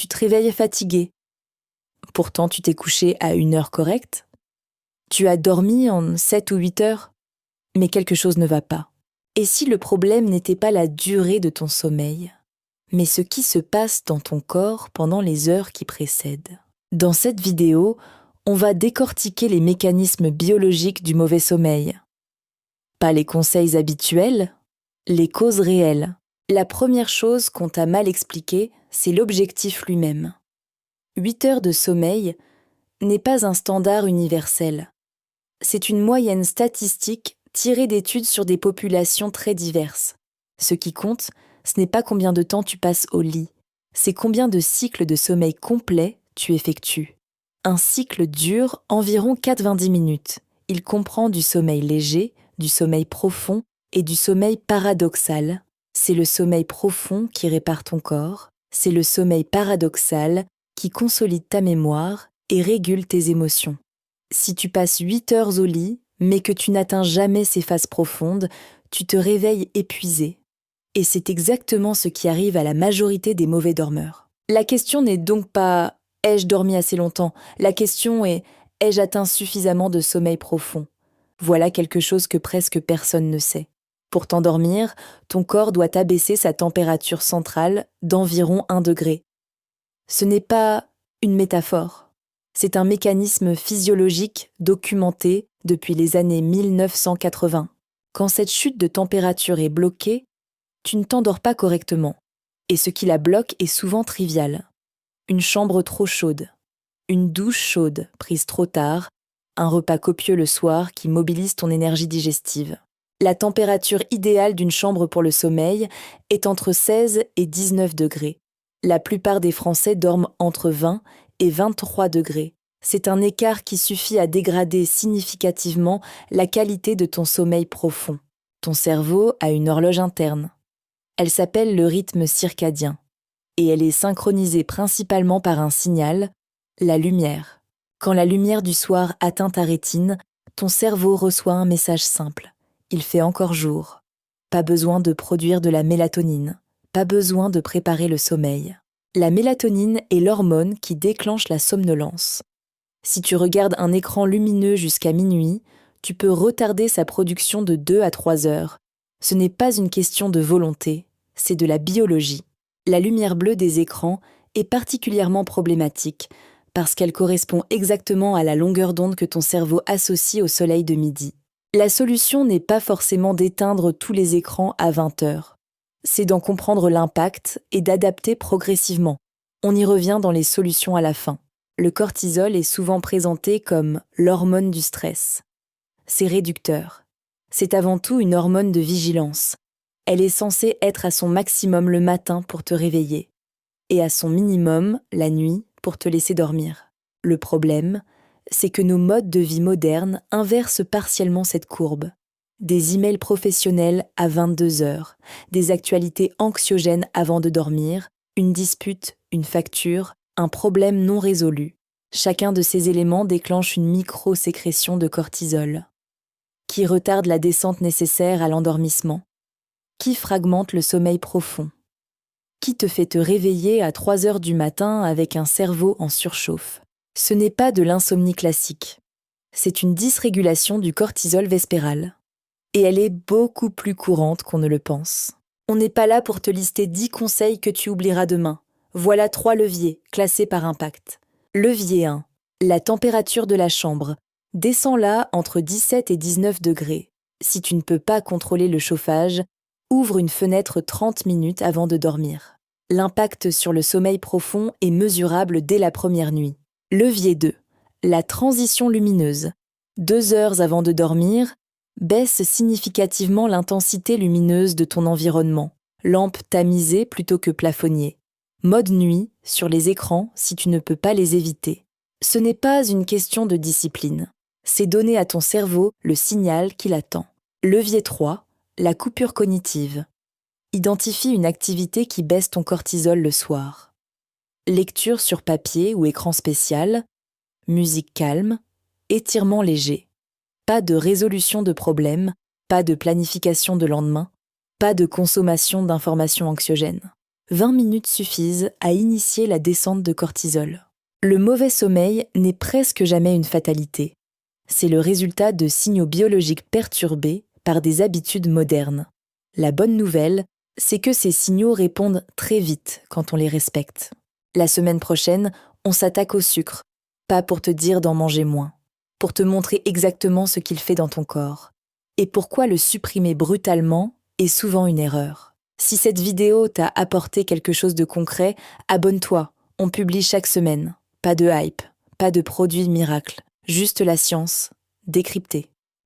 tu te réveilles fatigué. Pourtant, tu t'es couché à une heure correcte. Tu as dormi en 7 ou 8 heures, mais quelque chose ne va pas. Et si le problème n'était pas la durée de ton sommeil, mais ce qui se passe dans ton corps pendant les heures qui précèdent? Dans cette vidéo, on va décortiquer les mécanismes biologiques du mauvais sommeil. Pas les conseils habituels, les causes réelles. La première chose qu'on t'a mal expliquée, c'est l'objectif lui-même. 8 heures de sommeil n'est pas un standard universel. C'est une moyenne statistique tirée d'études sur des populations très diverses. Ce qui compte, ce n'est pas combien de temps tu passes au lit, c'est combien de cycles de sommeil complet tu effectues. Un cycle dure environ 90 minutes. Il comprend du sommeil léger, du sommeil profond et du sommeil paradoxal. C'est le sommeil profond qui répare ton corps, c'est le sommeil paradoxal qui consolide ta mémoire et régule tes émotions. Si tu passes 8 heures au lit, mais que tu n'atteins jamais ces phases profondes, tu te réveilles épuisé. Et c'est exactement ce qui arrive à la majorité des mauvais dormeurs. La question n'est donc pas « ai-je dormi assez longtemps ?» La question est « ai-je atteint suffisamment de sommeil profond ?» Voilà quelque chose que presque personne ne sait. Pour t'endormir, ton corps doit abaisser sa température centrale d'environ 1 degré. Ce n'est pas une métaphore. C'est un mécanisme physiologique documenté depuis les années 1980. Quand cette chute de température est bloquée, tu ne t'endors pas correctement. Et ce qui la bloque est souvent trivial. Une chambre trop chaude, une douche chaude prise trop tard, un repas copieux le soir qui mobilise ton énergie digestive. La température idéale d'une chambre pour le sommeil est entre 16 et 19 degrés. La plupart des Français dorment entre 20 et 23 degrés. C'est un écart qui suffit à dégrader significativement la qualité de ton sommeil profond. Ton cerveau a une horloge interne. Elle s'appelle le rythme circadien et elle est synchronisée principalement par un signal, la lumière. Quand la lumière du soir atteint ta rétine, ton cerveau reçoit un message simple. Il fait encore jour. Pas besoin de produire de la mélatonine. Pas besoin de préparer le sommeil. La mélatonine est l'hormone qui déclenche la somnolence. Si tu regardes un écran lumineux jusqu'à minuit, tu peux retarder sa production de 2 à 3 heures. Ce n'est pas une question de volonté, c'est de la biologie. La lumière bleue des écrans est particulièrement problématique parce qu'elle correspond exactement à la longueur d'onde que ton cerveau associe au soleil de midi. La solution n'est pas forcément d'éteindre tous les écrans à 20 heures. C'est d'en comprendre l'impact et d'adapter progressivement. On y revient dans les solutions à la fin. Le cortisol est souvent présenté comme l'hormone du stress. C'est réducteur. C'est avant tout une hormone de vigilance. Elle est censée être à son maximum le matin pour te réveiller et à son minimum la nuit pour te laisser dormir. Le problème, c'est que nos modes de vie modernes inversent partiellement cette courbe. Des emails professionnels à 22 heures, des actualités anxiogènes avant de dormir, une dispute, une facture, un problème non résolu. Chacun de ces éléments déclenche une micro-sécrétion de cortisol, qui retarde la descente nécessaire à l'endormissement, qui fragmente le sommeil profond, qui te fait te réveiller à 3 heures du matin avec un cerveau en surchauffe. Ce n'est pas de l'insomnie classique. C'est une dysrégulation du cortisol vespéral. Et elle est beaucoup plus courante qu'on ne le pense. On n'est pas là pour te lister 10 conseils que tu oublieras demain. Voilà 3 leviers, classés par impact. Levier 1. La température de la chambre. Descends-la entre 17 et 19 degrés. Si tu ne peux pas contrôler le chauffage, ouvre une fenêtre 30 minutes avant de dormir. L'impact sur le sommeil profond est mesurable dès la première nuit. Levier 2. La transition lumineuse. 2 heures avant de dormir, baisse significativement l'intensité lumineuse de ton environnement. Lampe tamisée plutôt que plafonnier. Mode nuit sur les écrans si tu ne peux pas les éviter. Ce n'est pas une question de discipline. C'est donner à ton cerveau le signal qu'il attend. Levier 3. La coupure cognitive. Identifie une activité qui baisse ton cortisol le soir. Lecture sur papier ou écran spécial, musique calme, étirement léger. Pas de résolution de problème, pas de planification de lendemain, pas de consommation d'informations anxiogènes. 20 minutes suffisent à initier la descente de cortisol. Le mauvais sommeil n'est presque jamais une fatalité. C'est le résultat de signaux biologiques perturbés par des habitudes modernes. La bonne nouvelle, c'est que ces signaux répondent très vite quand on les respecte. La semaine prochaine, on s'attaque au sucre, pas pour te dire d'en manger moins, pour te montrer exactement ce qu'il fait dans ton corps, et pourquoi le supprimer brutalement est souvent une erreur. Si cette vidéo t'a apporté quelque chose de concret, abonne-toi, on publie chaque semaine. Pas de hype, pas de produit miracle, juste la science, décryptée.